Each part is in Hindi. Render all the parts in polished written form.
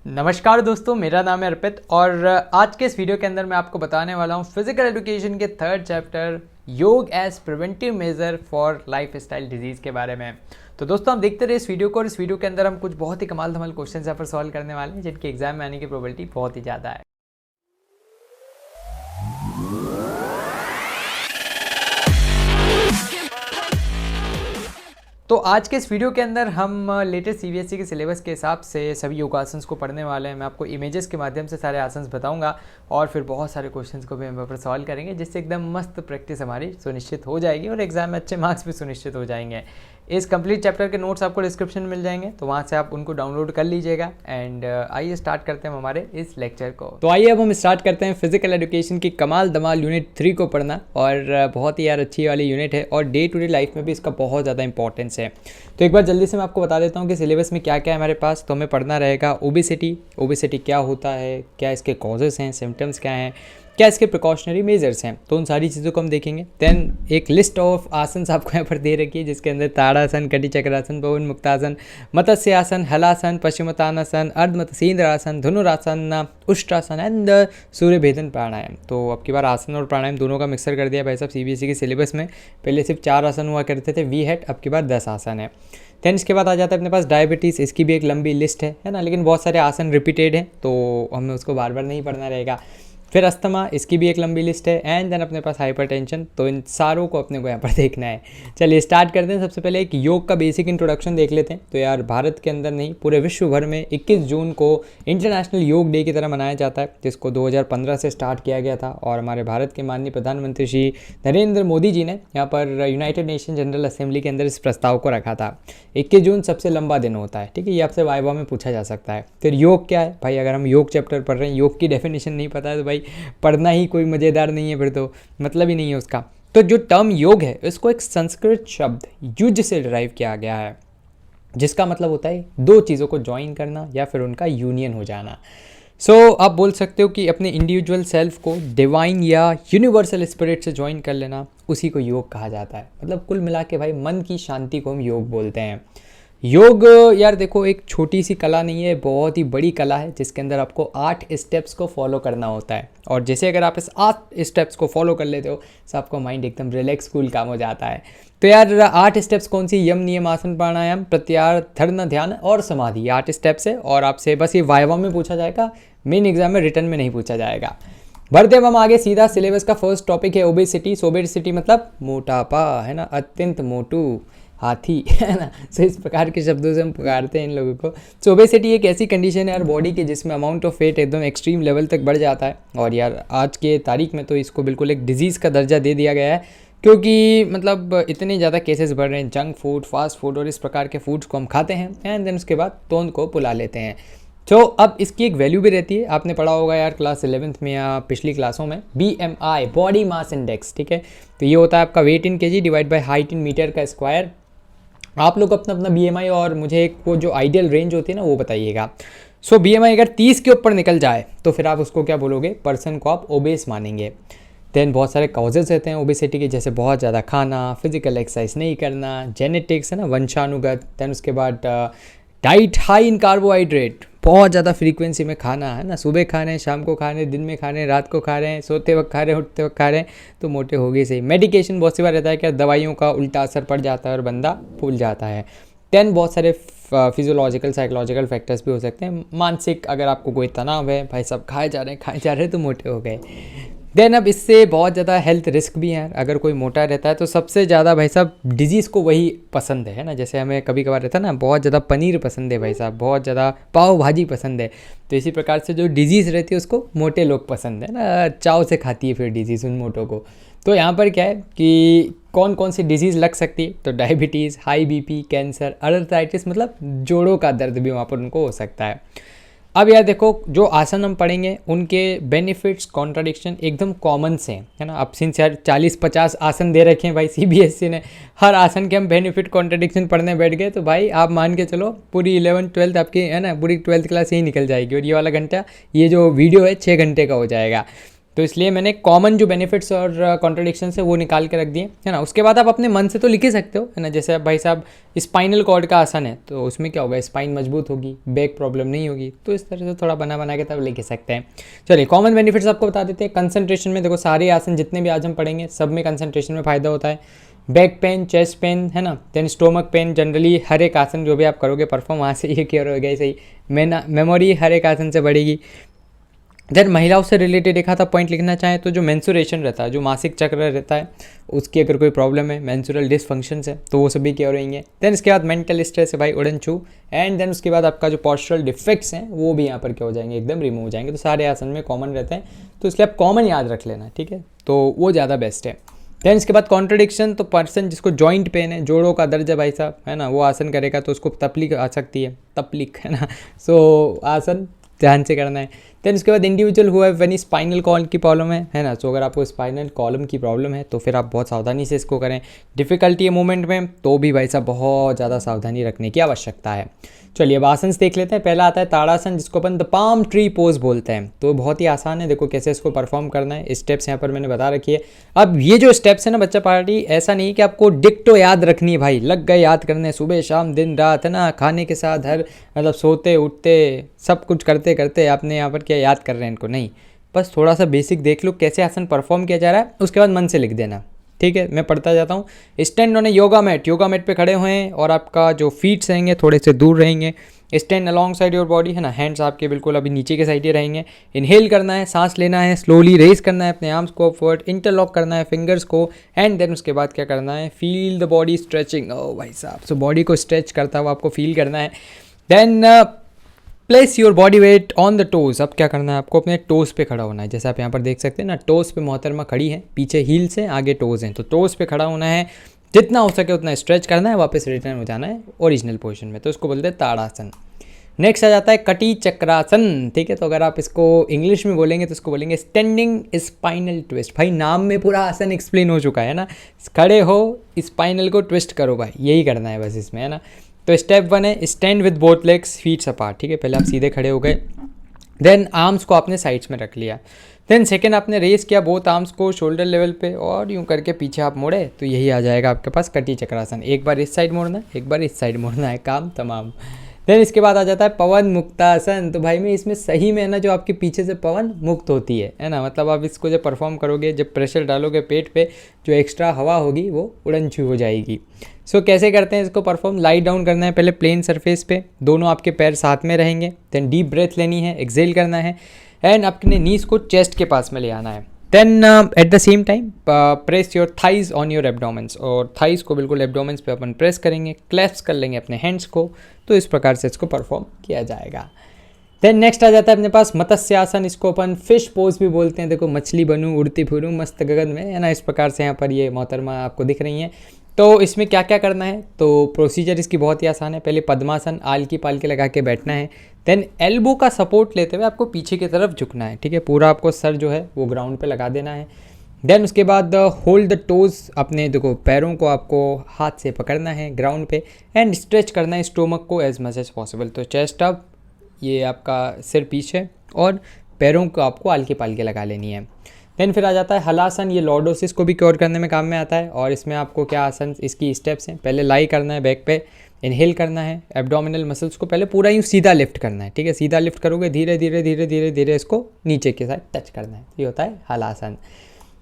नमस्कार दोस्तों, मेरा नाम है अर्पित और आज के इस वीडियो के अंदर मैं आपको बताने वाला हूँ फिजिकल एजुकेशन के third chapter yoga as preventive measure for life style disease के बारे में। तो दोस्तों हम देखते रहे इस वीडियो को और इस वीडियो के अंदर हम कुछ बहुत ही कमाल धमाल क्वेश्चन यहाँ पर सॉल्व करने वाले हैं जिनके एग्जाम में आने की प्रोबेबिलिटी बहुत ही ज़्यादा है। तो आज के इस वीडियो के अंदर हम लेटेस्ट सीबीएसई के सिलेबस के हिसाब से सभी योगासन्स को पढ़ने वाले हैं। मैं आपको इमेजेस के माध्यम से सारे आसन्स बताऊंगा और फिर बहुत सारे क्वेश्चंस को भी हम यहाँ पर सॉल्व करेंगे, जिससे एकदम मस्त प्रैक्टिस हमारी सुनिश्चित हो जाएगी और एग्जाम में अच्छे मार्क्स भी सुनिश्चित हो जाएंगे। इस कंप्लीट चैप्टर के नोट्स आपको डिस्क्रिप्शन में मिल जाएंगे, तो वहाँ से आप उनको डाउनलोड कर लीजिएगा। एंड आइए स्टार्ट करते हैं हमारे इस लेक्चर को। तो आइए अब हम स्टार्ट करते हैं फिजिकल एजुकेशन की कमाल धमाल यूनिट 3 को पढ़ना। और बहुत ही यार अच्छी वाली यूनिट है और डे टू डे लाइफ में भी इसका बहुत ज़्यादा इंपॉर्टेंस है। तो एक बार जल्दी से मैं आपको बता देता हूँ कि सिलेबस में क्या क्या है हमारे पास। तो हमें पढ़ना रहेगा ओबेसिटी क्या होता है, क्या इसके कॉजेस हैं, सिम्टम्स क्या हैं, क्या इसके प्रिकॉशनरी मेजर्स हैं, तो उन सारी चीज़ों को हम देखेंगे। देन एक लिस्ट ऑफ आसन्स आपको यहाँ पर दे रखी है, जिसके अंदर ताड़ासन, कटी चक्रासन, पवन मुक्तासन, मत्स्य आसन, हलासन, पश्चिमोत्तानासन, अर्धमत्स्येंद्रासन, धनुरासन, उष्ट्रासन एंड सूर्य भेदन प्राणायाम। तो अब की बार आसन और प्राणायाम दोनों का मिक्सर कर दिया भाई साहब सीबीएसई के सिलेबस में। पहले सिर्फ 4 आसन हुआ करते थे वी हेड, अब की बार 10 आसन है। देन इसके बाद आ जाता है अपने पास डायबिटीज़, इसकी भी एक लंबी लिस्ट है ना, लेकिन बहुत सारे आसन रिपीटेड हैं तो हमें उसको बार बार नहीं पढ़ना रहेगा। फिर अस्थमा, इसकी भी एक लंबी लिस्ट है। एंड देन अपने पास हाइपरटेंशन, तो इन सारों को अपने को यहाँ पर देखना है। चलिए स्टार्ट करते हैं। सबसे पहले एक योग का बेसिक इंट्रोडक्शन देख लेते हैं। तो यार भारत के अंदर नहीं, पूरे विश्व भर में 21 जून को इंटरनेशनल योग डे की तरह मनाया जाता है, जिसको 2015 से स्टार्ट किया गया था। और हमारे भारत के माननीय प्रधानमंत्री श्री नरेंद्र मोदी जी ने यहाँ पर यूनाइटेड नेशन जनरल असेंबली के अंदर इस प्रस्ताव को रखा था। 21 जून सबसे लंबा दिन होता है, ठीक है, ये आपसे वाइवा में पूछा जा सकता है। फिर योग क्या है भाई, अगर हम योग चैप्टर पढ़ रहे हैं, योग की डेफिनेशन नहीं पता है तो भाई पढ़ना ही कोई मज़ेदार नहीं है, फिर तो मतलब ही नहीं है उसका। तो जो टर्म योग है इसको एक संस्कृत शब्द युज से डिराइव किया गया है, जिसका मतलब होता है दो चीज़ों को ज्वाइन करना या फिर उनका यूनियन हो जाना। आप बोल सकते हो कि अपने इंडिविजुअल सेल्फ को डिवाइन या यूनिवर्सल स्पिरिट से ज्वाइन कर लेना, उसी को योग कहा जाता है। मतलब कुल मिला के भाई मन की शांति को हम योग बोलते हैं। योग यार देखो एक छोटी सी कला नहीं है, बहुत ही बड़ी कला है, जिसके अंदर आपको 8 स्टेप्स को फॉलो करना होता है। और जैसे अगर आप इस 8 स्टेप्स को फॉलो कर लेते हो तो आपका माइंड एकदम रिलैक्स कूल काम हो जाता है। तो यार 8 स्टेप्स कौन सी? यम, नियम, आसन, प्राणायाम, प्रत्याहार, धारणा, ध्यान और समाधि, 8 स्टेप्स है। और आपसे बस ये वाइवा में पूछा जाएगा, मेन एग्जाम में रिटर्न में नहीं पूछा जाएगा। बढ़ते अब हम आगे सीधा। सिलेबस का फर्स्ट टॉपिक है ओबेसिटी। ओबेसिटी मतलब मोटापा, है ना, अत्यंत मोटू हाथी, है ना। सो इस प्रकार के शब्दों से हम पुकारते हैं इन लोगों को। सो ओबेसिटी एक ऐसी कंडीशन है यार बॉडी की जिसमें अमाउंट ऑफ वेट एकदम एक्सट्रीम लेवल तक बढ़ जाता है। और यार आज के तारीख में तो इसको बिल्कुल एक डिजीज़ का दर्जा दे दिया गया है, क्योंकि मतलब इतने ज़्यादा केसेस बढ़ रहे हैं। जंक फूड, फास्ट फूड और इस प्रकार के फूड्स को हम खाते हैं एंड देन उसके बाद तोंद को पुला लेते हैं। तो अब इसकी एक वैल्यू भी रहती है, आपने पढ़ा होगा यार क्लास 11th में या पिछली क्लासों में, BMI बॉडी मास इंडेक्स, ठीक है। तो ये होता है आपका weight in KG divide by height in metre का स्क्वायर। आप लोग अपना अपना BMI और मुझे एक वो जो आइडियल रेंज होती है ना वो बताइएगा। BMI अगर 30 के ऊपर निकल जाए तो फिर आप उसको क्या बोलोगे, पर्सन को आप ओबेस मानेंगे। देन बहुत सारे कॉजेज़ रहते हैं ओबेसिटी के, जैसे बहुत ज़्यादा खाना, फिजिकल एक्सरसाइज नहीं करना, जेनेटिक्स, है ना, वंशानुगत। देन उसके बाद डाइट हाई इन कार्बोहाइड्रेट, बहुत ज़्यादा फ्रीक्वेंसी में खाना, है ना, सुबह खा रहे हैं, शाम को खा रहे हैं, दिन में खा रहे हैं, रात को खा रहे हैं, सोते वक्त खा रहे हैं, उठते वक्त खा रहे हैं, तो मोटे हो गए सही। मेडिकेशन बहुत सी बार रहता है कि दवाइयों का उल्टा असर पड़ जाता है और बंदा फूल जाता है। देन बहुत सारे फिजियोलॉजिकल साइकोलॉजिकल फैक्टर्स भी हो सकते हैं। मानसिक, अगर आपको कोई तनाव है, भाई सब खाए जा रहे हैं तो मोटे हो गए। देन अब इससे बहुत ज़्यादा हेल्थ रिस्क भी हैं। अगर कोई मोटा रहता है तो सबसे ज़्यादा भाई साहब डिजीज़ को वही पसंद है ना। जैसे हमें कभी कभार रहता है ना, बहुत ज़्यादा पनीर पसंद है भाई साहब, बहुत ज़्यादा पाव भाजी पसंद है, तो इसी प्रकार से जो डिजीज़ रहती है उसको मोटे लोग पसंद है ना, चाव से खाती है फिर डिजीज़ उन मोटों को। तो यहाँ पर क्या है कि कौन कौन सी डिजीज़ लग सकती है, तो diabetes, high BP, cancer, arthritis, मतलब जोड़ों का दर्द भी वहाँ पर उनको हो सकता है। अब यार देखो जो आसन हम पढ़ेंगे उनके बेनिफिट्स कॉन्ट्राडिक्शन एकदम कॉमन से हैं, है ना। अब सिंस यार 40-50 आसन दे रखे हैं भाई CBSE ने, हर आसन के हम बेनिफिट कॉन्ट्राडिक्शन पढ़ने बैठ गए तो भाई आप मान के चलो पूरी 11th 12th आपकी, है ना, पूरी 12th क्लास यही निकल जाएगी। और ये वाला घंटा, ये जो वीडियो है 6 घंटे का हो जाएगा। तो इसलिए मैंने कॉमन जो बेनिफिट्स और कॉन्ट्रडिक्शंस है वो निकाल के रख दिए, है ना। उसके बाद आप अपने मन से तो लिख ही सकते हो, है ना। जैसे अब भाई साहब स्पाइनल कॉर्ड का आसन है तो उसमें क्या होगा, स्पाइन मजबूत होगी, बैक प्रॉब्लम नहीं होगी, तो इस तरह से थोड़ा बना के तब लिख ही सकते हैं। चलिए कॉमन बेनिफिट्स आपको बता देते हैं। कंसंट्रेशन में देखो सारे आसन जितने भी आज हम पढ़ेंगे सब में कंसंट्रेशन में फ़ायदा होता है। बैक पेन, चेस्ट पेन, है ना, देन स्टोमक पेन, जनरली हर एक आसन जो भी आप करोगे परफॉर्म वहाँ से ये क्योर हो गया सही, मेमोरी हर एक आसन से बढ़ेगी। देन महिलाओं से रिलेटेड एक आधा पॉइंट लिखना चाहें तो जो मेंसुरेशन रहता है, जो मासिक चक्र रहता है, उसकी अगर कोई प्रॉब्लम है, मेंसुरल डिसफंक्शंस है, तो वो सभी क्योर होंगे। देन इसके बाद मेंटल स्ट्रेस है भाई, उड़न छू, एंड देन उसके बाद आपका जो पोस्चरल डिफेक्ट्स हैं वो भी यहाँ पर क्या हो जाएंगे, एकदम रिमूव हो जाएंगे। तो सारे आसन में कॉमन रहते हैं, तो इसलिए आप कॉमन याद रख लेना, ठीक है, तो वो ज़्यादा बेस्ट है। देन इसके बाद कॉन्ट्रडिक्शन, तो पर्सन जिसको जॉइंट पेन है, जोड़ों का दर्द है भाई साहब, है ना, वो आसन करेगा तो उसको तकलीफ आ सकती है, तकलीफ, है ना। सो आसन ध्यान से करना है। देन उसके बाद इंडिविजुअल हुआ है वेनी स्पाइनल कॉलम की प्रॉब्लम है ना, तो अगर आपको स्पाइनल कॉलम की प्रॉब्लम है तो फिर आप बहुत सावधानी से इसको करें। डिफिकल्टी है मूवमेंट में तो भी भाई साहब बहुत ज़्यादा सावधानी रखने की आवश्यकता है। चलिए अब आसन देख लेते हैं। पहला आता है ताड़ासन, जिसको upon the palm tree pose बोलते हैं। तो बहुत ही आसान है, देखो कैसे इसको परफॉर्म करना है, स्टेप्स यहाँ पर मैंने बता रखी है। अब ये जो स्टेप्स है ना बच्चा पार्टी, ऐसा नहीं कि आपको डिक्टो याद रखनी है भाई, लग गए याद करने सुबह शाम दिन रात, है ना, खाने के साथ हर मतलब सोते उठते सब कुछ करते करते आपने यहाँ पर क्या याद कर रहे हैं इनको, नहीं, बस थोड़ा सा बेसिक देख लो कैसे आसन परफॉर्म किया जा रहा है, उसके बाद मन से लिख देना, ठीक है। मैं पढ़ता जाता हूँ। Stand on a yoga mat पे खड़े हुए हैं और आपका जो फीट्स रहेंगे थोड़े से दूर रहेंगे। Stand along side your body, है ना, हैंड्स आपके बिल्कुल अभी नीचे के साइड ही रहेंगे। इनहेल करना है, सांस लेना है, स्लोली रेस करना है अपने आर्म्स को अपवर्ड, इंटरलॉक करना है फिंगर्स को, एंड देन उसके बाद क्या करना है, फील द बॉडी स्ट्रेचिंग। ओ भाई साहब, सो बॉडी को स्ट्रेच करता हुआ आपको फील करना है। Then place your body weight on the toes. अब क्या करना है, आपको अपने टोज पे खड़ा होना है। जैसे आप यहाँ पर देख सकते हैं ना, टोज पे मोहतरमा खड़ी है, पीछे हील्स हैं, आगे टोज हैं, तो टोज पे खड़ा होना है, जितना हो सके उतना स्ट्रेच करना है, वापस रिटर्न हो जाना है ओरिजिनल पोजीशन में, तो उसको बोलते हैं ताड़ासन। नेक्स्ट आ जाता है कटी चक्रासन, ठीक है। तो अगर आप इसको इंग्लिश में बोलेंगे तो इसको बोलेंगे स्टैंडिंग स्पाइनल ट्विस्ट। भाई नाम में पूरा आसन एक्सप्लेन हो चुका है ना, खड़े हो, स्पाइनल को ट्विस्ट करो भाई, यही करना है बस इसमें, है ना। तो स्टेप 1 है stand with both legs feets apart, ठीक है, पहले आप सीधे खड़े हो गए, देन आर्म्स को आपने साइड्स में रख लिया। देन सेकेंड आपने रेस किया बोथ आर्म्स को शोल्डर लेवल पे और यूं करके पीछे आप मोड़े, तो यही आ जाएगा आपके पास कटी चक्रासन। एक बार इस साइड मोड़ना है, एक बार इस साइड मोड़ना है, काम तमाम। देन इसके बाद आ जाता है पवन मुक्तासन। तो भाई में इसमें सही में है ना, जो आपके पीछे से पवन मुक्त होती है ना, मतलब आप इसको जब परफॉर्म करोगे, जब प्रेशर डालोगे पेट पे, जो एक्स्ट्रा हवा होगी वो उड़न छू हो जाएगी। सो कैसे करते हैं इसको परफॉर्म, लाई डाउन करना है पहले प्लेन सरफेस पे, दोनों आपके पैर साथ में रहेंगे, देन डीप ब्रेथ लेनी है, एक्सेल करना है, एंड अपने नीज को चेस्ट के पास में ले आना है। Then at the same time press your thighs on your abdomens, और थाइज को बिल्कुल एब्डोमेंस पे अपन प्रेस करेंगे, क्लैप्स कर लेंगे अपने हैंड्स को, तो इस प्रकार से इसको परफॉर्म किया जाएगा। देन नेक्स्ट आ जाता है अपने पास मत्स्यासन, इसको अपन फिश पोज भी बोलते हैं। देखो मछली बनूं उड़ती फिरूं मस्त गगन में, है ना, इस प्रकार से यहाँ पर ये मोहतरमा आपको दिख रही हैं। तो इसमें क्या क्या करना है, तो प्रोसीजर इसकी बहुत ही आसान है। पहले पद्मासन आलकी पालकी लगा के बैठना है, देन एल्बो का सपोर्ट लेते हुए आपको पीछे की तरफ झुकना है, ठीक है, पूरा आपको सर जो है वो ग्राउंड पे लगा देना है। देन उसके बाद होल्ड द टोज, अपने देखो पैरों को आपको हाथ से पकड़ना है ग्राउंड पे, एंड स्ट्रेच करना है स्टोमक को एज मच एज पॉसिबल। तो चेस्ट अप, ये आपका सिर पीछे, और पैरों को आपको आलकी पालकी लगा लेनी है। देन फिर आ जाता है हलासन, ये लॉर्डोसिस को भी क्योर करने में काम में आता है, और इसमें आपको क्या आसन, इसकी स्टेप्स हैं, पहले लाई करना है बैक पे, इनहेल करना है, एब्डोमिनल मसल्स को पहले पूरा यूँ सीधा लिफ्ट करना है, ठीक है, सीधा लिफ्ट करोगे, धीरे धीरे धीरे धीरे धीरे इसको नीचे के साथ टच करना है, ये होता है हलासन।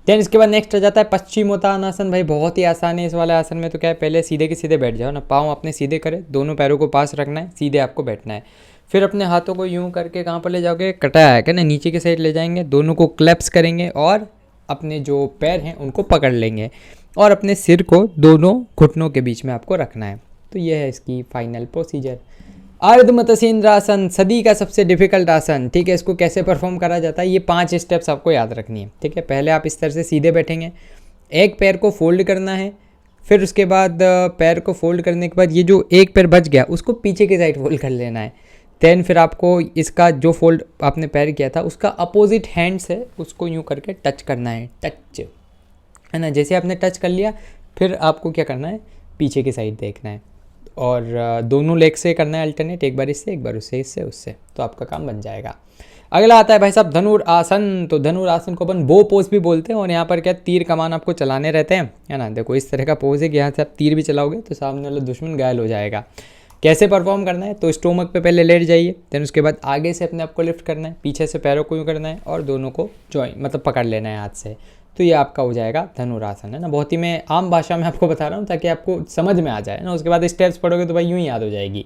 देन इसके बाद नेक्स्ट आ जाता है पश्चिमोत्तानासन। भाई बहुत ही आसान है इस वाले आसन में, तो क्या है, पहले सीधे के सीधे बैठ जाओ ना, पाँव अपने सीधे करें, दोनों पैरों को पास रखना है, सीधे आपको बैठना है। फिर अपने हाथों को यूं करके कहाँ पर ले जाओगे, कटाया है क्या ना, नीचे की साइड ले जाएंगे, दोनों को क्लैप्स करेंगे और अपने जो पैर हैं उनको पकड़ लेंगे, और अपने सिर को दोनों घुटनों के बीच में आपको रखना है। तो ये है इसकी फाइनल प्रोसीजर। अर्ध मतस्येंद्रासन, सदी का सबसे डिफिकल्ट आसन, ठीक है, इसको कैसे परफॉर्म करा जाता है, ये 5 स्टेप्स आपको याद रखनी है, ठीक है। पहले आप इस तरह से सीधे बैठेंगे, एक पैर को फोल्ड करना है, फिर उसके बाद पैर को फोल्ड करने के बाद ये जो एक पैर बच गया उसको पीछे की साइड फोल्ड कर लेना है। देन फिर आपको इसका जो फोल्ड आपने पैर किया था उसका अपोजिट हैंड से उसको यूँ करके टच करना है, टच, है ना। जैसे आपने टच कर लिया, फिर आपको क्या करना है, पीछे की साइड देखना है, और दोनों लेग से करना है अल्टरनेट, एक बार इससे एक बार उससे, इससे उससे, तो आपका काम बन जाएगा। अगला आता है भाई साहब धनुरासन। तो धनुरासन को अपन बो पोज भी बोलते हैं, और यहाँ पर क्या तीर कमान आपको चलाने रहते हैं, है ना। देखो इस तरह का पोज है कि यहाँ से आप तीर भी चलाओगे तो सामने वाला दुश्मन घायल हो जाएगा। कैसे परफॉर्म करना है, तो स्टोमक पे पहले लेट जाइए, देन उसके बाद आगे से अपने आप को लिफ्ट करना है, पीछे से पैरों को यूँ करना है और दोनों को जॉइन मतलब पकड़ लेना है हाथ से। तो ये आपका हो जाएगा धनुरासन, है ना। बहुत ही मैं आम भाषा में आपको बता रहा हूँ ताकि आपको समझ में आ जाए ना। उसके बाद स्टेप्स पढ़ोगे तो भाई यूँ ही याद हो जाएगी।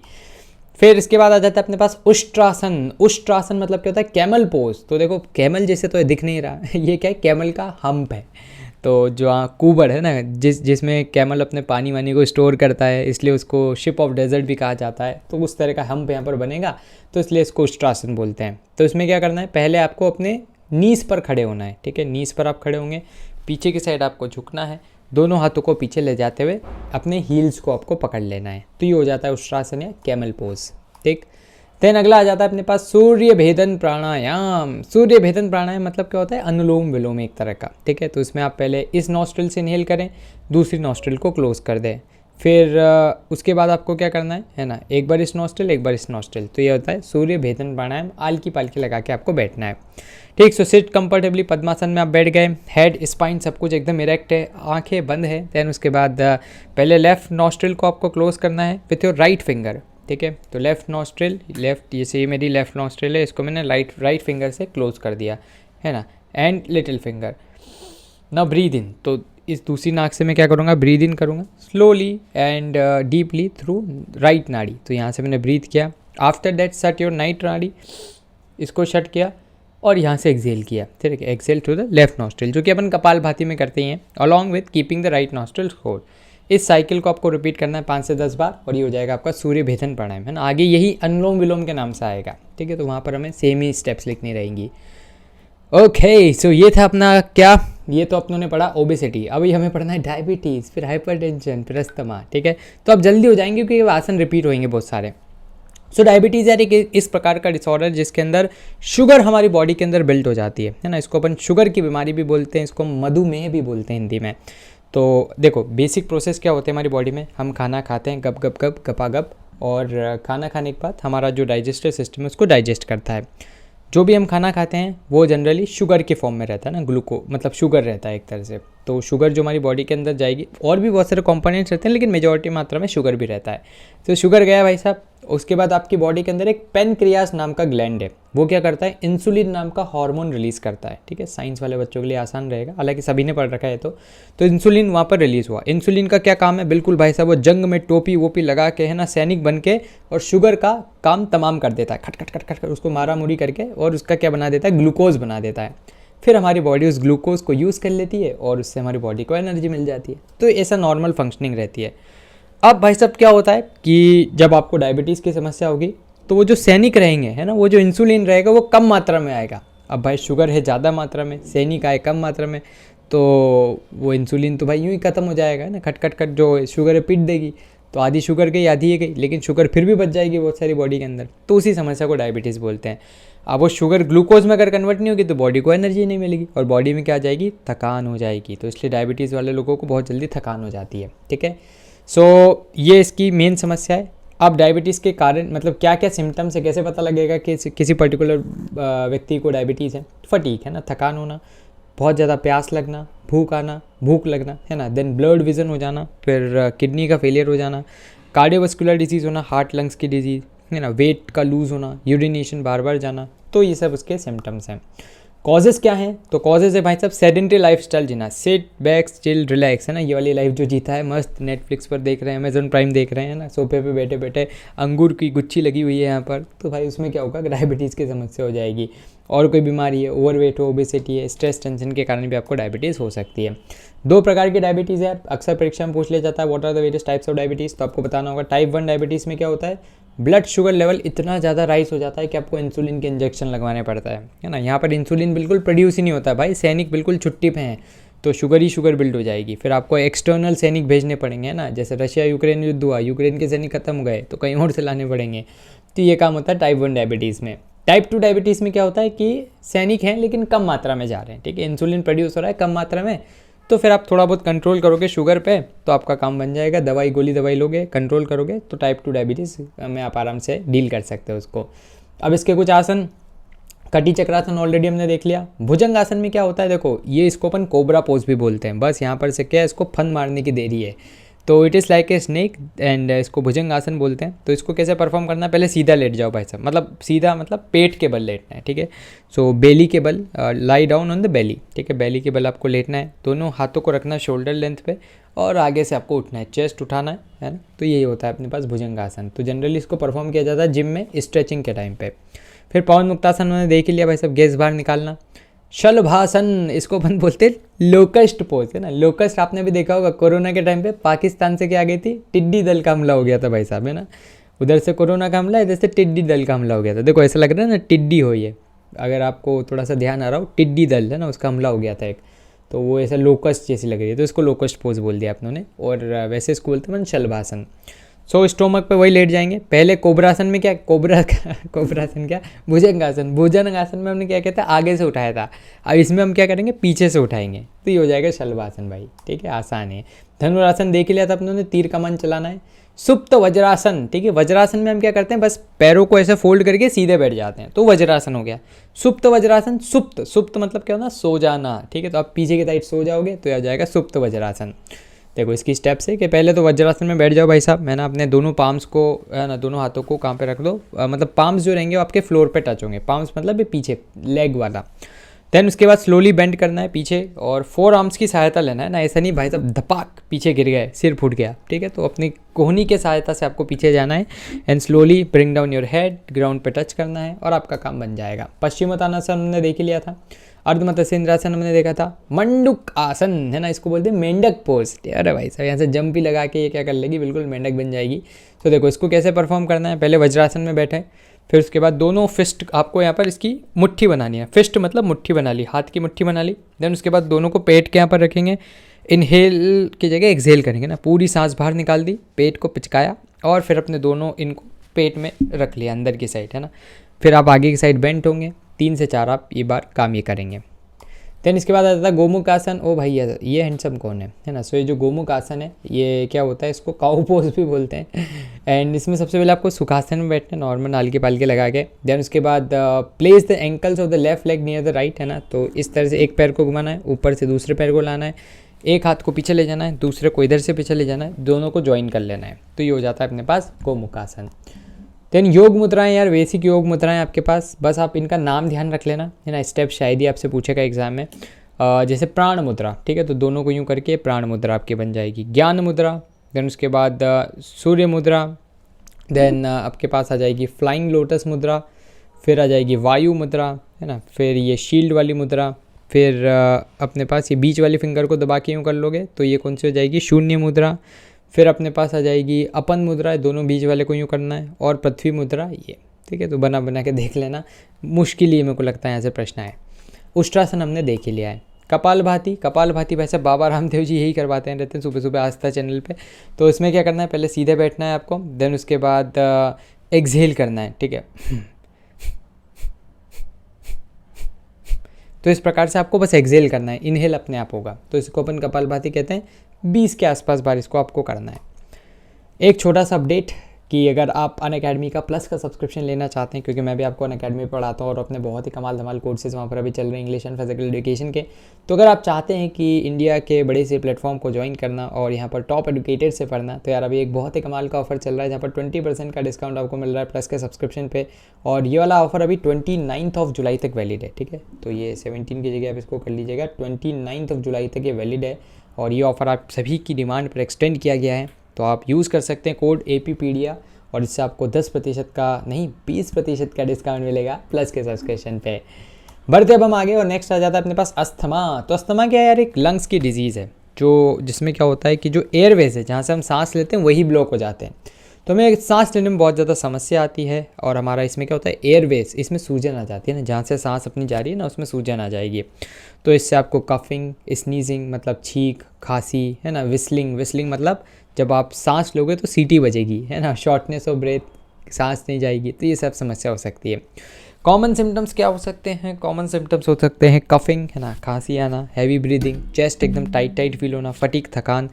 फिर इसके बाद आ जाता है अपने पास उष्ट्रासन। उष्ट्रासन मतलब क्या होता है, कैमल पोज। तो देखो कैमल जैसे तो दिख नहीं रहा ये क्या है, कैमल का हम्प है। तो जो कुबर है ना, जिसमें कैमल अपने पानी वानी को स्टोर करता है, इसलिए उसको शिप ऑफ डेजर्ट भी कहा जाता है। तो उस तरह का हम्प यहाँ पर बनेगा, तो इसलिए इसको उष्ट्रासन बोलते हैं। तो इसमें क्या करना है, पहले आपको अपने नीज पर खड़े होना है, ठीक है। नीज पर आप खड़े होंगे, पीछे की साइड आपको झुकना है, दोनों हाथों को पीछे ले जाते हुए अपने हील्स को आपको पकड़ लेना है। तो ये हो जाता है उष्ट्रासन या कैमल पोज, ठीक। देन अगला आ जाता है अपने पास सूर्य भेदन प्राणायाम। सूर्य भेदन प्राणायाम मतलब क्या होता है, अनुलोम विलोम एक तरह का, ठीक है। तो इसमें आप पहले इस नॉस्ट्रिल से इनहेल करें, दूसरी नॉस्ट्रिल को क्लोज कर दें। फिर उसके बाद आपको क्या करना है ना, एक बार इस नॉस्ट्रिल एक बार इस नॉस्ट्रिल। तो ये होता है सूर्य भेदन प्राणायाम। आलकी पालकी लगा के आपको बैठना है, ठीक। सो सिट कंफर्टेबली, पद्मासन में आप बैठ गए, हेड स्पाइन सब कुछ एकदम इरेक्ट है, आंखें बंद है। देन उसके बाद पहले लेफ्ट नॉस्ट्रिल को आपको क्लोज करना है विथ योर राइट फिंगर, ठीक है। तो लेफ्ट नॉस्ट्रिल, लेफ्ट, जैसे ये मेरी लेफ्ट नॉस्ट्रिल है, इसको मैंने राइट फिंगर से क्लोज कर दिया, है ना। And little finger. Now breathe in. तो इस दूसरी नाक से मैं क्या करूँगा, ब्रीद इन करूँगा slowly and deeply through right नाड़ी। तो यहाँ से मैंने ब्रीथ किया। After that shut your night नाड़ी, इसको शट किया और यहाँ से एक्सेल किया, ठीक है। Exhale through the left nostril, जो कि अपन कपालभाति में करते हैं, along with keeping the right nostril close. इस साइकिल को आपको रिपीट करना है 5 से 10 बार, और ये हो जाएगा आपका सूर्य भेदन प्राणायाम, है ना। आगे यही अनुलोम विलोम के नाम से आएगा, ठीक है। तो वहाँ पर हमें सेम ही स्टेप्स लिखनी रहेंगी। ओके, सो ये था अपना क्या, ये तो अपनों ने पढ़ा ओबेसिटी। अभी हमें पढ़ना है डायबिटीज़, फिर हाइपरटेंशन, फिर अस्थमा, ठीक है। तो अब जल्दी हो जाएंगे क्योंकि आसन रिपीट होंगे बहुत सारे। सो डायबिटीज़ यार एक इस प्रकार का डिसऑर्डर जिसके अंदर शुगर हमारी बॉडी के अंदर बिल्ट हो जाती है ना। इसको अपन शुगर की बीमारी भी बोलते हैं, इसको मधुमेह भी बोलते हैं हिंदी में। तो देखो बेसिक प्रोसेस क्या होते हैं हमारी बॉडी में, हम खाना खाते हैं गप गप गप गपा गप, और खाना खाने के बाद हमारा जो डाइजेस्टिव सिस्टम है उसको डाइजेस्ट करता है। जो भी हम खाना खाते हैं वो जनरली शुगर के फॉर्म में रहता है ना, ग्लूको मतलब शुगर रहता है एक तरह से। तो शुगर जो हमारी बॉडी के अंदर जाएगी, और भी बहुत सारे कंपोनेंट्स रहते हैं लेकिन मेजॉरिटी मात्रा में शुगर भी रहता है। तो शुगर गया भाई साहब, उसके बाद आपकी बॉडी के अंदर एक पेनक्रियास नाम का ग्लैंड है, वो क्या करता है, इंसुलिन नाम का हार्मोन रिलीज करता है, ठीक है। साइंस वाले बच्चों के लिए आसान रहेगा, हालांकि सभी ने पढ़ रखा है। तो इंसुलिन वहाँ पर रिलीज हुआ। इंसुलिन का क्या काम है, बिल्कुल भाई साहब वो जंग में टोपी वोपी लगा के, है ना, सैनिक बन के, और शुगर का काम तमाम कर देता है, खट खट खट खट खट उसको मारा मुड़ी करके, और उसका क्या बना देता है, ग्लूकोज बना देता है। फिर हमारी बॉडी उस ग्लूकोज को यूज़ कर लेती है और उससे हमारी बॉडी को एनर्जी मिल जाती है। तो ऐसा नॉर्मल फंक्शनिंग रहती है। अब भाई साहब क्या होता है कि जब आपको डायबिटीज़ की समस्या होगी तो वो जो सैनिक रहेंगे, है ना, वो जो इंसुलिन रहेगा वो कम मात्रा में आएगा। अब भाई शुगर है ज़्यादा मात्रा में, सैनिक आए कम मात्रा में, तो वो इंसुलिन तो भाई यूँ ही ख़त्म हो जाएगा ना, खट खट खट जो शुगर है पीट देगी। तो आधी शुगर गई आधी ये गई, लेकिन शुगर फिर भी बच जाएगी बहुत सारी बॉडी के अंदर। तो उसी समस्या को डायबिटीज़ बोलते हैं। अब वो शुगर ग्लूकोज में अगर कन्वर्ट नहीं होगी तो बॉडी को एनर्जी नहीं मिलेगी, और बॉडी में क्या आ जाएगी, थकान हो जाएगी। तो इसलिए डायबिटीज़ वाले लोगों को बहुत जल्दी थकान हो जाती है, ठीक है। सो ये इसकी मेन समस्या है। अब डायबिटीज़ के कारण मतलब क्या क्या सिम्टम्स है, कैसे पता लगेगा कि किसी पर्टिकुलर व्यक्ति को डायबिटीज़ है। फटीग, है ना, थकान होना, बहुत ज़्यादा प्यास लगना, भूख लगना, है ना। देन ब्लड विजन हो जाना, फिर किडनी का फेलियर हो जाना, कार्डियोवास्कुलर डिजीज़ होना, हार्ट लंग्स की डिजीज़, है ना, वेट का लूज़ होना, यूरिनेशन बार बार जाना। तो ये सब उसके सिम्टम्स हैं। कॉजेज़ क्या हैं, तो कॉजेज़ है भाई साहब सेडेंटरी लाइफस्टाइल जीना, सिट बैक चिल रिलैक्स, है ना, ये वाली लाइफ जो जीता है, मस्त नेटफ्लिक्स पर देख रहे हैं, अमेजन प्राइम देख रहे हैं ना, सोफे पे बैठे बैठे अंगूर की गुच्छी लगी हुई है यहाँ पर, तो भाई उसमें क्या होगा, डायबिटीज़ की समस्या हो जाएगी। और कोई बीमारी है, ओवरवेट हो, ओबेसिटी है, स्ट्रेस टेंशन के कारण भी आपको डायबिटीज़ हो सकती है। 2 प्रकार की डायबिटीज़ है, अक्सर परीक्षा में पूछ लिया जाता है, what are the various types of diabetes. तो आपको बताना होगा टाइप 1 डायबिटीज़ में क्या होता है, ब्लड शुगर लेवल इतना ज़्यादा राइस हो जाता है कि आपको इंसुलिन के इंजेक्शन लगवाने पड़ता है ना। यहाँ पर इंसुलिन बिल्कुल प्रोड्यूस ही नहीं होता भाई, सैनिक बिल्कुल छुट्टी पे हैं, तो शुगर ही शुगर बिल्ड हो जाएगी। फिर आपको एक्सटर्नल सैनिक भेजने पड़ेंगे, है ना, जैसे रशिया यूक्रेन युद्ध हुआ, यूक्रेन के सैनिक खत्म हो गए तो कहीं और से लाने पड़ेंगे। तो ये काम होता है टाइप 1 डायबिटीज़ में। टाइप 2 डायबिटीज़ में क्या होता है कि सैनिक हैं लेकिन कम मात्रा में जा रहे हैं, ठीक है, इंसुलिन प्रोड्यूस हो रहा है कम मात्रा में, तो फिर आप थोड़ा बहुत कंट्रोल करोगे शुगर पे तो आपका काम बन जाएगा। दवाई लोगे, कंट्रोल करोगे तो टाइप 2 डायबिटीज़ में आप आराम से डील कर सकते हो उसको। अब इसके कुछ आसन, कटी चक्रासन ऑलरेडी हमने देख लिया। भुजंग आसन में क्या होता है, देखो ये इसको अपन कोबरा पोज भी बोलते हैं। बस यहाँ पर से क्या है, इसको फन मारने की देरी है। तो it is like a snake and इसको भुजंग आसन बोलते हैं। तो इसको कैसे परफॉर्म करना है, पहले सीधा लेट जाओ भाई साहब, मतलब सीधा मतलब पेट के बल लेटना है, ठीक है। सो बेली के बल, lie down on the belly, ठीक है। बेली के बल आपको लेटना है, दोनों हाथों को रखना है शोल्डर लेंथ पे और आगे से आपको उठना है, चेस्ट उठाना है ना। तो यही होता है अपने पास भुजंग आसन। तो जनरली इसको परफॉर्म किया जाता है जिम में स्ट्रेचिंग के टाइम पे। फिर पवन मुक्तासन उन्होंने देख ही लिया भाई साहब, गैस बाहर निकालना। शलभासन, इसको अपन बोलते हैं लोकस्ट पोज, है ना। लोकस्ट आपने भी देखा होगा, कोरोना के टाइम पे पाकिस्तान से क्या आ गई थी, टिड्डी दल का हमला हो गया था भाई साहब, है ना। उधर से कोरोना का हमला, इधर से टिड्डी दल का हमला हो गया था। देखो ऐसा लग रहा है ना टिड्डी हो ये, अगर आपको थोड़ा सा ध्यान आ रहा हो, टिड्डी दल है ना, उसका हमला हो गया था एक, तो वो ऐसा लोकस्ट जैसी लग रही है, तो इसको लोकस्ट पोज बोल दिया आप लोगों ने। और वैसे इसको बोलते हैं शलभासन। सो स्टोमक पे वही लेट जाएंगे। पहले कोबरासन में क्या, कोबरासन क्या, भुजंगासन। भुजंगासन में हमने क्या किया था, आगे से उठाया था। अब इसमें हम क्या करेंगे, पीछे से उठाएंगे, तो ये हो जाएगा शलभासन भाई, ठीक है, आसान है। धनुरासन देख लिया था अपनों ने, तीर कमान चलाना है। सुप्त वज्रासन, ठीक है। वज्रासन में हम क्या करते हैं, बस पैरों को ऐसे फोल्ड करके सीधे बैठ जाते हैं, तो वज्रासन हो गया। सुप्त वज्रासन, सुप्त मतलब क्या होना, सो जाना, ठीक है। तो आप पीछे की साइड सो जाओगे तो आ जाएगा सुप्त वज्रासन। देखो इसकी स्टेप्स है कि पहले तो वज्रासन में बैठ जाओ भाई साहब, मैं ना अपने दोनों पाम्स को, है ना, दोनों हाथों को कहाँ पे रख दो, मतलब पाम्स जो रहेंगे वो आपके फ्लोर पे टच होंगे। पाम्स मतलब ये पीछे लेग वाला। देन उसके बाद स्लोली बेंड करना है पीछे और 4 आर्म्स की सहायता लेना है ना। ऐसा नहीं भाई साहब धपाक पीछे गिर गए, सिर फूट गया, ठीक है। तो अपनी कोहनी के सहायता से आपको पीछे जाना है and slowly bring down your head, ground पे टच करना है और आपका काम बन जाएगा। पश्चिमोत्तानासन हमने देख लिया था। अर्धमत्स्येंद्रासन हमने देखा था। मंडूक आसन, है ना, इसको बोलते हैं मेंढक पोज। अरे भाई साहब यहाँ से जंप ही लगा के ये क्या कर लेगी, बिल्कुल मेंढक बन जाएगी। तो देखो इसको कैसे परफॉर्म करना है, पहले वज्रासन में बैठे, फिर उसके बाद दोनों फिस्ट आपको यहाँ पर इसकी मुट्ठी बनानी है। फिस्ट मतलब मुट्ठी बना ली, हाथ की मुट्ठी बना ली। देन उसके बाद दोनों को पेट के यहाँ पर रखेंगे, इनहेल की जगह एक्सहेल करेंगे ना, पूरी सांस बाहर निकाल दी, पेट को पिचकाया और फिर अपने दोनों इनको पेट में रख लिया अंदर की साइड, है ना। फिर आप आगे की साइड बेंट होंगे, 3 से 4 आप ये बार काम ये करेंगे। देन इसके बाद आता था गोमुख आसन। ओ भाई ये हैंडसम कौन है ना। सो ये जो गोमुख आसन है ये क्या होता है, इसको काऊ पोज भी बोलते हैं। एंड इसमें सबसे पहले आपको सुखासन में बैठना है, नॉर्मल नालके पालके लगा के। देन उसके बाद place the ankles of the left leg near the right, है ना। तो इस तरह से एक पैर को घुमाना है, ऊपर से दूसरे पैर को लाना है, एक हाथ को पीछे ले जाना है, दूसरे को इधर से पीछे ले जाना है, दोनों को ज्वाइन कर लेना है। तो ये हो जाता है अपने पास गोमुख आसन। देन योग मुद्राएं, यार बेसिक योग मुद्राएं आपके पास, बस आप इनका नाम ध्यान रख लेना, है ना। स्टेप शायद ही आपसे पूछेगा एग्जाम में। जैसे प्राण मुद्रा, ठीक है, तो दोनों को यूँ करके प्राण मुद्रा आपकी बन जाएगी। ज्ञान मुद्रा, देन उसके बाद सूर्य मुद्रा, देन आपके पास आ जाएगी फ्लाइंग लोटस मुद्रा, फिर आ जाएगी वायु मुद्रा, है ना, फिर ये शील्ड वाली मुद्रा, फिर अपने पास ये बीच वाली फिंगर को दबा के यूँ कर लोगे तो ये कौन सी हो जाएगी, शून्य मुद्रा। फिर अपने पास आ जाएगी अपन मुद्रा, दोनों बीच वाले को यूँ करना है, और पृथ्वी मुद्रा ये, ठीक है। तो बना के देख लेना, मुश्किल ही मेरे को लगता है यहाँ से प्रश्न है। उष्ट्रासन हमने देख ही लिया है। कपालभाति वैसे बाबा रामदेव जी यही करवाते हैं रहते हैं सुबह सुबह आस्था चैनल पे। तो इसमें क्या करना है, पहले सीधे बैठना है आपको, देन उसके बाद एक्सहेल करना है, ठीक है। तो इस प्रकार से आपको बस एक्सहेल करना है, इनहेल अपने आप होगा। तो इसको अपन कपालभाति कहते हैं। 20 के आसपास बार इसको आपको करना है। एक छोटा सा अपडेट कि अगर आप अनअकैडमी का प्लस का सब्सक्रिप्शन लेना चाहते हैं, क्योंकि मैं भी आपको अनअकैडमी पढ़ाता हूँ और अपने बहुत ही कमाल धमाल कोर्सेज वहाँ पर अभी चल रहे हैं इंग्लिश एंड फिजिकल एजुकेशन के। तो अगर आप चाहते हैं कि इंडिया के बड़े से प्लेटफॉर्म को ज्वाइन करना और यहाँ पर टॉप एजुकेटर से पढ़ना, तो यार अभी एक बहुत ही कमाल का ऑफर चल रहा है जहाँ पर 20% का डिस्काउंट आपको मिल रहा है प्लस के सब्सक्रिप्शन पे। और ये वाला ऑफर अभी 29 जुलाई तक वैलिड है, ठीक है। तो ये 17 की जगह आप इसको कर लीजिएगा, 29 जुलाई तक ये वैलिड है। और ये ऑफ़र आप सभी की डिमांड पर एक्सटेंड किया गया है, तो आप यूज़ कर सकते हैं कोड APPedia और इससे आपको 10% का नहीं 20% का डिस्काउंट मिलेगा प्लस के सब्सक्रिप्शन पे। बढ़ते अब हम आगे और नेक्स्ट आ जाता है अपने पास अस्थमा। तो अस्थमा क्या है यार, एक लंग्स की डिजीज़ है जो जिसमें क्या होता है कि जो एयरवेज है जहाँ से हम सांस लेते हैं वही ब्लॉक हो जाते हैं। तो हमें सांस लेने में बहुत ज़्यादा समस्या आती है और हमारा इसमें क्या होता है, एयरवेज इसमें सूजन आ जाती है ना, जहाँ से सांस अपनी जा रही है ना उसमें सूजन आ जाएगी। तो इससे आपको कफिंग, स्नीजिंग मतलब छींक, खांसी, है ना, विस्लिंग मतलब जब आप सांस लोगे तो सीटी बजेगी, है ना, शॉर्टनेस ऑफ ब्रेथ, सांस नहीं जाएगी, तो ये सब समस्या हो सकती है। कॉमन सिम्टम्स क्या हो सकते हैं? कॉमन सिम्टम्स हो सकते हैं कफिंग, है ना, खांसी आना, हैवी ब्रीदिंग, चेस्ट एकदम टाइट टाइट फील होना, फटीग थकान,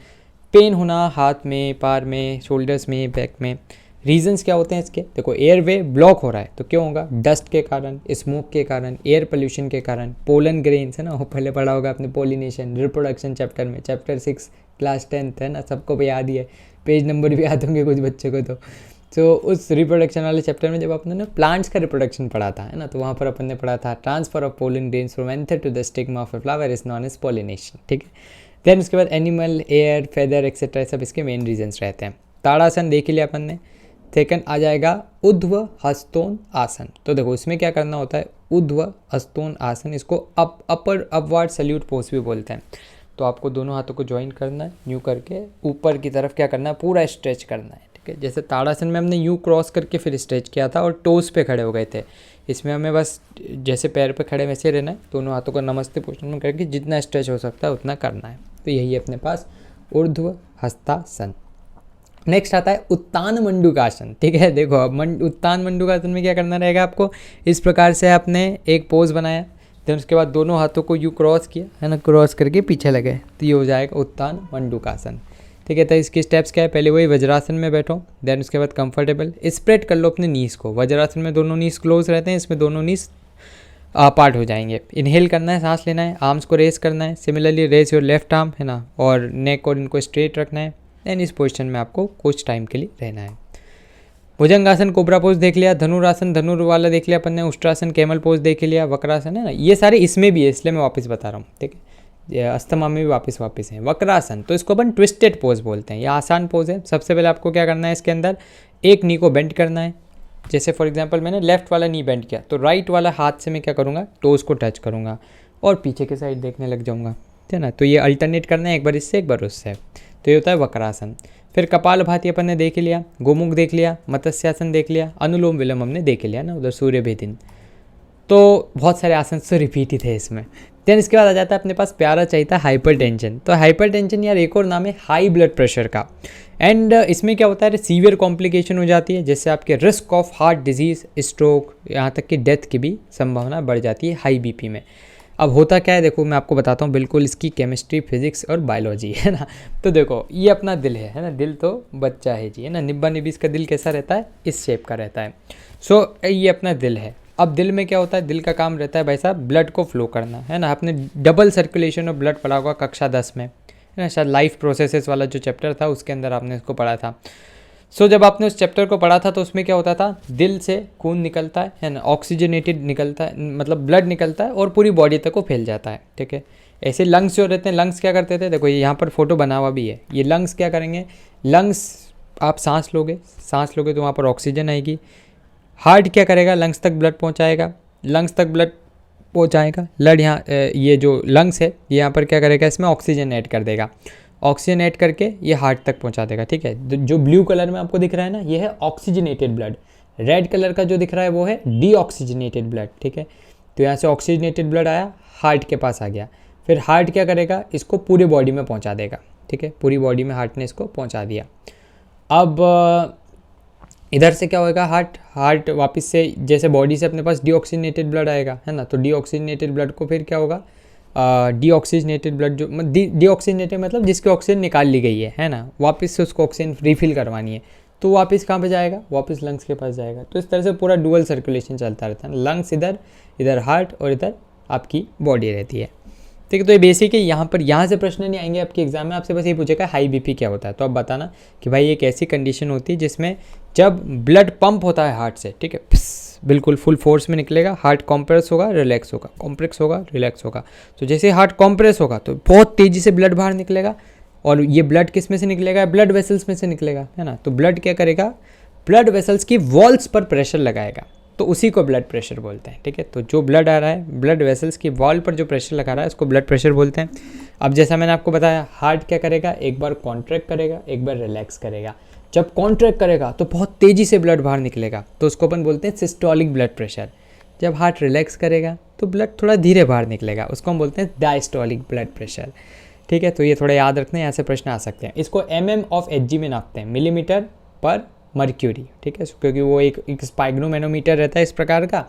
पेन होना हाथ में, पार में, शोल्डर्स में, बैक में। रीजंस क्या होते हैं इसके? देखो, एयरवे ब्लॉक हो रहा है तो क्यों होगा? डस्ट के कारण, स्मोक के कारण, एयर पोल्यूशन के कारण, पोलन ग्रेन्स, है ना, वो पहले पढ़ा होगा आपने पोलिनेशन, रिप्रोडक्शन चैप्टर में, चैप्टर 6 क्लास 10th, है ना, सबको भी याद ही है, पेज नंबर भी याद होंगे कुछ बच्चों को। तो उस रिप्रोडक्शन वाले चैप्टर में जब आपने ना प्लांट्स का रिप्रोडक्शन पढ़ा था, है ना, तो वहाँ पर अपन ने पढ़ा था transfer of pollen grains from anther to the stigma of a flower is known as pollination, ठीक है। देन उसके बाद एनिमल, एयर, फेदर एक्सेट्रा, सब इसके मेन रीजन्स रहते हैं। ताड़ासन देख लिया अपन ने। सेकंड आ जाएगा ऊर्ध्व हस्तोन आसन। तो देखो इसमें क्या करना होता है, ऊर्ध्व हस्तोन आसन, इसको अपर अपवर्ड सैल्यूट पोज भी बोलते हैं। तो आपको दोनों हाथों को ज्वाइन करना है, यूँ करके ऊपर की तरफ क्या करना है, पूरा स्ट्रेच करना है, ठीक है। जैसे ताड़ासन में हमने यूँ क्रॉस करके फिर स्ट्रेच किया था और टोस पे खड़े हो गए थे, इसमें हमें बस जैसे पैर पे खड़े वैसे रहना है, दोनों हाथों को नमस्ते पोजिशन में करके जितना स्ट्रेच हो सकता है उतना करना है। तो यही है अपने पास ऊर्ध्व हस्तासन। नेक्स्ट आता है उत्तान मंडूकासन, ठीक है। देखो अब उत्तान मंडूकासन में क्या करना रहेगा आपको, इस प्रकार से आपने एक पोज बनाया, देन उसके बाद दोनों हाथों को यू क्रॉस किया, है ना, क्रॉस करके पीछे लगे, तो ये हो जाएगा उत्तान मंडूकासन, ठीक है। तो इसके स्टेप्स क्या है, पहले वही वज्रासन में बैठो, देन उसके बाद कंफर्टेबल स्प्रेड कर लो अपने नीज को। वज्रासन में दोनों नीज क्लोज रहते हैं, इसमें दोनों नीज पार्ट हो जाएंगे। इनहेल करना है, सांस लेना है, आर्म्स को रेस करना है, similarly raise your left arm, है ना, और नेक और इनको स्ट्रेट रखना है। देन इस पोजीशन में आपको कुछ टाइम के लिए रहना है। भुजंगासन कोबरा पोज देख लिया, धनुरासन धनुर वाला देख लिया अपन ने, उष्ट्रासन कैमल पोज देख लिया, वक्रासन, है ना, ये सारे इसमें भी है, इसलिए मैं वापस बता रहा हूँ, ठीक है। अस्थमा में भी वापस है। वक्रासन तो इसको अपन ट्विस्टेड पोज बोलते हैं, ये आसान पोज है। सबसे पहले आपको क्या करना है, इसके अंदर एक नी को बेंड करना है। जैसे फॉर एग्जांपल मैंने लेफ्ट वाला नी बेंड किया तो राइट वाला हाथ से मैं क्या करूँगा, टोज को टच करूँगा और पीछे के साइड देखने लग जाऊँगा, ठीक है ना। तो ये अल्टरनेट करना है, एक बार इससे एक बार उससे। तो ये होता है वक्रासन। फिर कपालभाति अपन ने देख लिया, गोमुख देख लिया, मत्स्यासन देख लिया, अनुलोम विलोम हमने देख लिया ना उधर सूर्य भेदिन। तो बहुत सारे आसन से रिपीट ही थे इसमें। देन इसके बाद आ जाता है अपने पास प्यारा चाहिए था हाइपर टेंशन। तो हाइपर टेंशन यार एक और नाम है हाई ब्लड प्रेशर का। एंड इसमें क्या होता है, सीवियर कॉम्प्लिकेशन हो जाती है, जिससे आपके risk of heart disease, stroke, यहाँ तक कि डेथ की भी संभावना बढ़ जाती है हाई बीपी में। अब होता क्या है, देखो मैं आपको बताता हूँ बिल्कुल इसकी केमिस्ट्री, फिजिक्स और बायोलॉजी, है ना। तो देखो ये अपना दिल है ना, दिल तो बच्चा है जी, है ना, निब्बा निबी इसका दिल कैसा रहता है, इस शेप का रहता है। सो ये अपना दिल है। अब दिल में क्या होता है, दिल का काम रहता है भाई साहब ब्लड को फ्लो करना, है ना। आपने डबल सर्कुलेशन ऑफ ब्लड पढ़ा होगा कक्षा 10 में, है ना, शायद लाइफ प्रोसेसेस वाला जो चैप्टर था उसके अंदर आपने इसको पढ़ा था। सो जब आपने उस चैप्टर को पढ़ा था तो उसमें क्या होता था, दिल से खून निकलता है ना, ऑक्सीजनेटेड निकलता है, मतलब ब्लड निकलता है और पूरी बॉडी तक को फैल जाता है, ठीक है। ऐसे लंग्स जो रहते हैं, लंग्स क्या करते थे, देखो ये यहाँ पर फोटो बना हुआ भी है, ये लंग्स क्या करेंगे, लंग्स आप सांस लोगे तो वहाँ पर ऑक्सीजन आएगी। हार्ट क्या करेगा, लंग्स तक ब्लड पहुँचाएगा, ब्लड यहाँ ये जो लंग्स है ये यहाँ पर क्या करेगा, इसमें ऑक्सीजन ऐड कर देगा, ऑक्सीजन ऐड करके ये हार्ट तक पहुंचा देगा, ठीक है। जो ब्लू कलर में आपको दिख रहा है ना, ये है ऑक्सीजनेटेड ब्लड। रेड कलर का जो दिख रहा है वो है डीऑक्सीजनेटेड ब्लड, ठीक है। तो यहाँ से ऑक्सीजनेटेड ब्लड आया, हार्ट के पास आ गया, फिर हार्ट क्या करेगा, इसको पूरे बॉडी में पहुँचा देगा, ठीक है, पूरी बॉडी में हार्ट ने इसको पहुँचा दिया। अब इधर से क्या होगा, हार्ट वापस से जैसे बॉडी से अपने पास डीऑक्सीजनेटेड ब्लड आएगा, है ना, तो डीऑक्सीजनेटेड ब्लड को फिर क्या होगा, डीऑक्सीजनेटेड ब्लड जो डीऑक्सीजनेटेड मतलब जिसकी ऑक्सीजन निकाल ली गई है ना, वापस से उसको ऑक्सीजन रिफिल करवानी है, तो वापस कहाँ पे जाएगा, वापस लंग्स के पास जाएगा। तो इस तरह से पूरा डुअल सर्कुलेशन चलता रहता है, लंग्स इधर हार्ट और इधर आपकी बॉडी रहती है, ठीक है। तो ये बेसिक है, यहाँ से प्रश्न नहीं आएंगे आपके एग्जाम में, आपसे बस ये पूछेगा हाई बीपी क्या होता है, तो अब बताना कि भाई एक ऐसी कंडीशन होती है जिसमें जब ब्लड पंप होता है हार्ट से, ठीक है, बिल्कुल फुल फोर्स में निकलेगा, हार्ट कॉम्प्रेस होगा, रिलैक्स होगा, कॉम्प्रेस होगा, रिलैक्स होगा। तो जैसे हार्ट कॉम्प्रेस होगा तो बहुत तेज़ी से ब्लड बाहर निकलेगा, और ये ब्लड किस में से निकलेगा, ब्लड वेसल्स में से निकलेगा, है ना। तो ब्लड क्या करेगा, ब्लड वेसल्स की वॉल्स पर प्रेशर लगाएगा, तो उसी को ब्लड प्रेशर बोलते हैं, ठीक है। तो जो ब्लड आ रहा है, ब्लड वेसल्स की वॉल पर जो प्रेशर लगा रहा है उसको ब्लड प्रेशर बोलते हैं। अब जैसा मैंने आपको बताया, हार्ट क्या करेगा, एक बार कॉन्ट्रैक्ट करेगा, एक बार रिलैक्स करेगा। जब कॉन्ट्रैक्ट करेगा तो बहुत तेज़ी से ब्लड बाहर निकलेगा, तो उसको अपन बोलते हैं सिस्टोलिक ब्लड प्रेशर। जब हार्ट रिलैक्स करेगा तो ब्लड थोड़ा धीरे बाहर निकलेगा, उसको हम बोलते हैं डायस्टोलिक ब्लड प्रेशर, ठीक है। तो ये थोड़ा याद रखना है, यहाँ से प्रश्न आ सकते हैं। इसको mm of Hg में नापते हैं, मिलीमीटर पर मर्क्यूरी, ठीक है, क्योंकि वो एक स्पाइग्नोमैनोमीटर रहता है इस प्रकार का,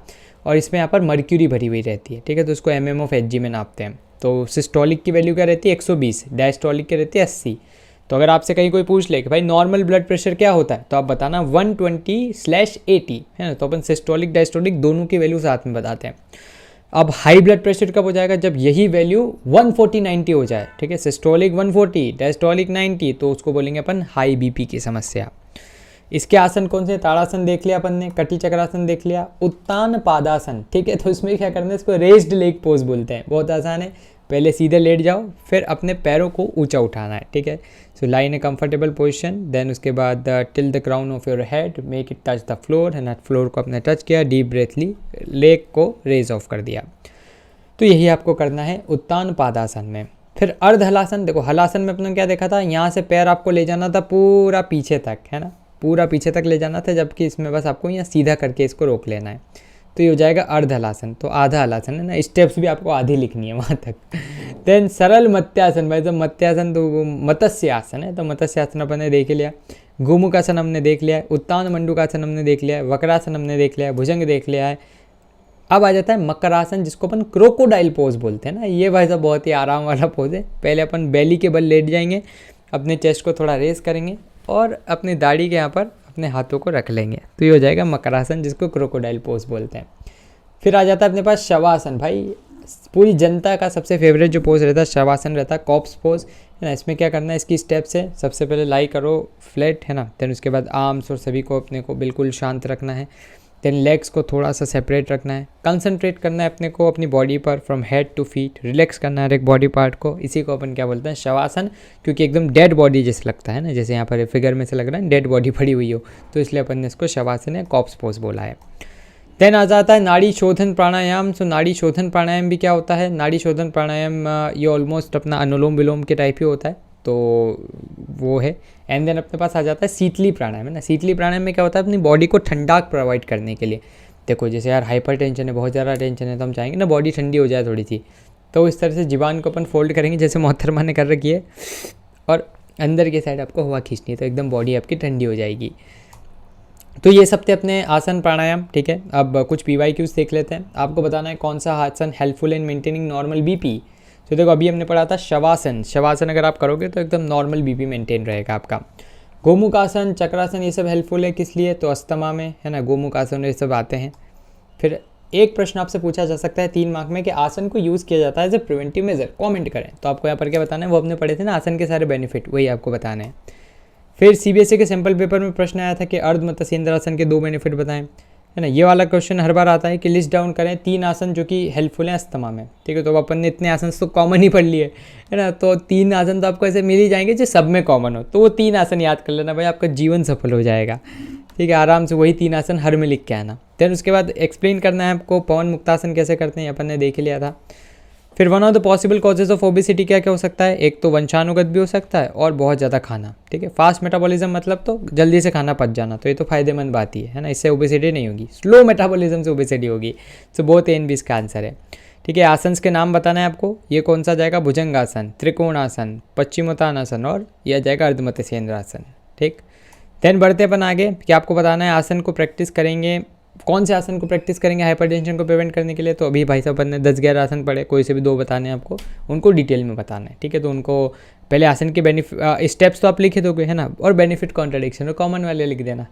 और इसमें यहाँ पर मर्क्यूरी भरी हुई रहती है, ठीक है, तो उसको mm/Hg में नापते हैं। तो सिस्टोलिक की वैल्यू क्या रहती है 120, डायस्टोलिक की रहती है 80। तो अगर आपसे कहीं कोई पूछ ले कि भाई नॉर्मल ब्लड प्रेशर क्या होता है, तो आप बताना 120/80 है ना। तो अपन सिस्टोलिक डायस्टोलिक दोनों की वैल्यू साथ में बताते हैं। अब हाई ब्लड प्रेशर कब हो जाएगा, जब यही वैल्यू 140/90 हो जाए, ठीक है, सिस्टोलिक 140 डायस्टोलिक 90, तो उसको बोलेंगे अपन हाई बीपी की समस्या। इसके आसन कौन से, ताड़ासन देख लिया अपन ने, कटी चक्रासन देख लिया, उत्तान पादासन, ठीक है। तो इसमें क्या करना है, इसको रेज्ड लेग पोज बोलते हैं, बहुत आसान है। पहले सीधे लेट जाओ, फिर अपने पैरों को ऊंचा उठाना है, ठीक है। सो लाई इन ए कंफर्टेबल पोजीशन, देन उसके बाद till the crown of your head, make it touch the floor, है ना, फ्लोर को अपने टच किया, डीप ब्रेथ ली, लेग को रेज ऑफ कर दिया। तो यही आपको करना है उत्तान पादासन में। फिर अर्ध हलासन, देखो हलासन में अपने क्या देखा था, यहाँ से पैर आपको ले जाना था पूरा पीछे तक, है ना, पूरा पीछे तक ले जाना था, जबकि इसमें बस आपको यहाँ सीधा करके इसको रोक लेना है। तो ये हो जाएगा अर्ध हलासन। तो आधा हलासन है ना, स्टेप्स भी आपको आधी लिखनी है वहाँ तक। देन सरल मत्स्यासन, भाई तो मत्स्यासन तो वो मत्स्य आसन है, तो मत्स्य आसन अपन ने देख लिया, गोमुखासन हमने देख लिया है, उत्तान मंडूकासन हमने देख लिया है, वक्रासन हमने देख लिया है, भुजंग देख लिया है। अब आ जाता है मकरासन, जिसको अपन क्रोकोडाइल पोज बोलते हैं ना। ये भाई साहब बहुत ही आराम वाला पोज है। पहले अपन बेली के बल लेट जाएंगे, अपने चेस्ट को थोड़ा रेस करेंगे और अपनी दाढ़ी के यहाँ पर अपने हाथों को रख लेंगे, तो ये हो जाएगा मकरासन, जिसको क्रोकोडाइल पोज बोलते हैं। फिर आ जाता है अपने पास शवासन, भाई पूरी जनता का सबसे फेवरेट जो पोज रहता है शवासन रहता है, कॉप्स पोज, है ना। इसमें क्या करना है, इसकी स्टेप्स है, सबसे पहले लाई करो फ्लैट, है ना, देन उसके बाद आर्म्स और सभी को अपने को बिल्कुल शांत रखना है, देन लेग्स को थोड़ा सा सेपरेट रखना है, कंसंट्रेट करना है अपने को अपनी बॉडी पर, from head to feet, relax करना है हर एक बॉडी पार्ट को। इसी को अपन क्या बोलते हैं, शवासन, क्योंकि एकदम डेड बॉडी जैसे लगता है ना, जैसे यहाँ पर फिगर में से लग रहा है डेड बॉडी पड़ी हुई हो, तो इसलिए अपन ने इसको शवासन या कॉप्स पोज बोला है। देन आ जाता है नाड़ी शोधन प्राणायाम। सो नाड़ी शोधन प्राणायाम भी क्या होता है, नाड़ी शोधन प्राणायाम ये ऑलमोस्ट अपना अनुलोम विलोम के टाइप ही होता है, तो वो है। एंड देन अपने पास आ जाता है शीतली प्राणायाम, है ना। शीतली प्राणायाम में क्या होता है, अपनी बॉडी को ठंडक प्रोवाइड करने के लिए। देखो जैसे यार हाइपर टेंशन है, बहुत ज़्यादा टेंशन है, तो हम चाहेंगे ना बॉडी ठंडी हो जाए थोड़ी सी, तो इस तरह से जीवान को अपन फोल्ड करेंगे जैसे मोहतरमा ने कर रखी है, और अंदर की साइड आपको हवा खींचनी है, तो एकदम बॉडी आपकी ठंडी हो जाएगी। तो ये सब थे अपने आसन प्राणायाम, ठीक है। अब कुछ PYQs देख लेते हैं। आपको बताना है कौन सा आसन helpful in maintaining normal BP. तो देखो अभी हमने पढ़ा था शवासन, शवासन अगर आप करोगे तो एकदम नॉर्मल बीपी मेंटेन रहेगा आपका। गोमुखासन, चक्रासन, ये सब हेल्पफुल है किस लिए, तो अस्थमा में, है ना, गोमुखासन ये सब आते हैं। फिर एक प्रश्न आपसे पूछा जा सकता है 3 मार्क में कि आसन को यूज़ किया जाता है as a preventive measure, comment करें। तो आपको यहाँ पर क्या बताना है, वो हमने पढ़े थे ना आसन के सारे बेनिफिट, वही आपको बताने हैं। फिर CBSE के सैम्पल पेपर में प्रश्न आया था कि अर्ध मत्स्येंद्र आसन के 2 बेनिफिट बताएं, है ना। ये वाला क्वेश्चन हर बार आता है कि लिस्ट डाउन करें 3 आसन जो कि हेल्पफुल हैं अस्थमा में, ठीक है। तो अपन ने इतने आसन तो कॉमन ही पढ़ लिए, है ना, तो 3 आसन तो आपको ऐसे मिल ही जाएंगे जो सब में कॉमन हो, तो वो 3 आसन याद कर लेना भाई, आपका जीवन सफल हो जाएगा, ठीक है। आराम से वही 3 आसन हर में लिख के आना। देन उसके बाद एक्सप्लेन करना है आपको पवन मुक्तासन कैसे करते हैं, अपन ने देख लिया था। फिर one of the possible causes of obesity क्या क्या हो सकता है, एक तो वंशानुगत भी हो सकता है और बहुत ज़्यादा खाना, ठीक है। फास्ट मेटाबॉलिज्म मतलब तो जल्दी से खाना पच जाना, तो ये तो फायदेमंद बात ही है ना, इससे ओबेसिटी नहीं होगी। स्लो मेटाबॉलिज्म से ओबेसिटी होगी। So both A and B इसका आंसर है, ठीक है। आसन के नाम बताना है आपको, ये कौन सा जाएगा, भुजंगासन, त्रिकोणासन, पश्चिमोत्तानासन, और यह जाएगा अर्धमत्स्येंद्रासन, ठीक। देन बढ़ते अपन आगे कि आपको बताना है आसन को प्रैक्टिस करेंगे, कौन से आसन को प्रैक्टिस करेंगे हाइपरटेंशन को प्रिवेंट करने के लिए। तो अभी भाई साहब ने 10-11 आसन पढ़े, कोई से भी 2 बताने हैं आपको, उनको डिटेल में बताना है, ठीक है। तो उनको पहले आसन के स्टेप्स तो आप लिख दोगे, है ना, और बेनिफिट कॉन्ट्राडिक्शन और कॉमन वाले लिख देना।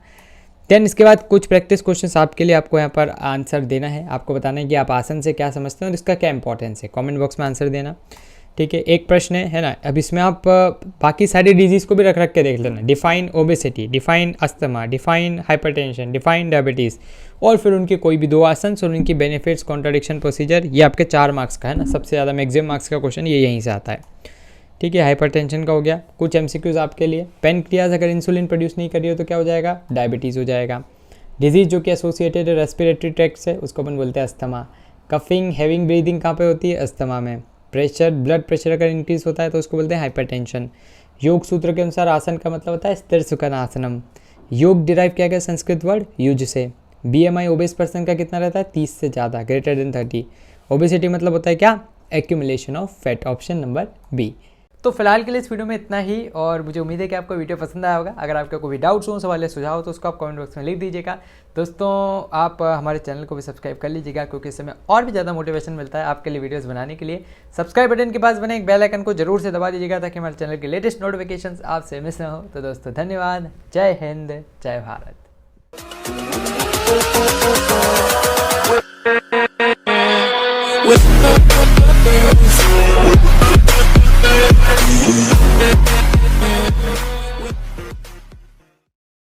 देन इसके बाद कुछ प्रैक्टिस क्वेश्चंस आपके लिए आपको यहाँ पर आंसर देना है। आपको बताना है कि आप आसन से क्या समझते हैं और इसका क्या इंपॉर्टेंस है, कॉमेंट बॉक्स में आंसर देना, ठीक है। एक प्रश्न है ना, अब इसमें आप बाकी सारी डिजीज़ को भी रख के देख लेना। Define obesity, define asthma, define hypertension, define diabetes, और फिर उनके कोई भी 2 आसन और उनकी बेनिफिट्स, कॉन्ट्राडिक्शन, प्रोसीजर। ये आपके 4 मार्क्स का है ना, सबसे ज़्यादा मैक्सिमम मार्क्स का क्वेश्चन ये यहीं से आता है, ठीक है। हाइपरटेंशन का हो गया। कुछ MCQs आपके लिए, पेनक्रियाज अगर इंसुलिन प्रोड्यूस नहीं कर रही हो तो क्या हो जाएगा, डायबिटीज़ हो जाएगा। डिजीज़ जो कि एसोसिएटेड है रेस्पिरेटरी ट्रैक्ट से, उसको अपन बोलते हैं अस्थमा। कफिंग, हैविंग ब्रीदिंग कहाँ पे होती है, अस्थमा में। प्रेशर, ब्लड प्रेशर अगर इंक्रीज होता है तो उसको बोलते हैं हाइपरटेंशन। योग सूत्र के अनुसार आसन का मतलब होता है स्थिर सुखन आसनम। योग डिराइव किया गया संस्कृत वर्ड युज से। BMI ओबेस पर्सन का कितना रहता है, 30 से ज़्यादा, ग्रेटर देन 30। ओबेसिटी मतलब होता है क्या, accumulation of fat, option number B। तो फिलहाल के लिए इस वीडियो में इतना ही, और मुझे उम्मीद है कि आपको वीडियो पसंद आया होगा। अगर आपका कोई डाउट्स हो, सवाल या सुझाव हो तो उसको आप कमेंट बॉक्स में लिख दीजिएगा। दोस्तों आप हमारे चैनल को भी सब्सक्राइब कर लीजिएगा, क्योंकि इससे हमें और भी ज़्यादा मोटिवेशन मिलता है आपके लिए वीडियोस बनाने के लिए। सब्सक्राइब बटन के पास बने एक बेल आइकन को जरूर से दबा दीजिएगा, ताकि हमारे चैनल के लेटेस्ट नोटिफिकेशन आपसे मिस ना हो। तो दोस्तों धन्यवाद। जय हिंद, जय भारत। With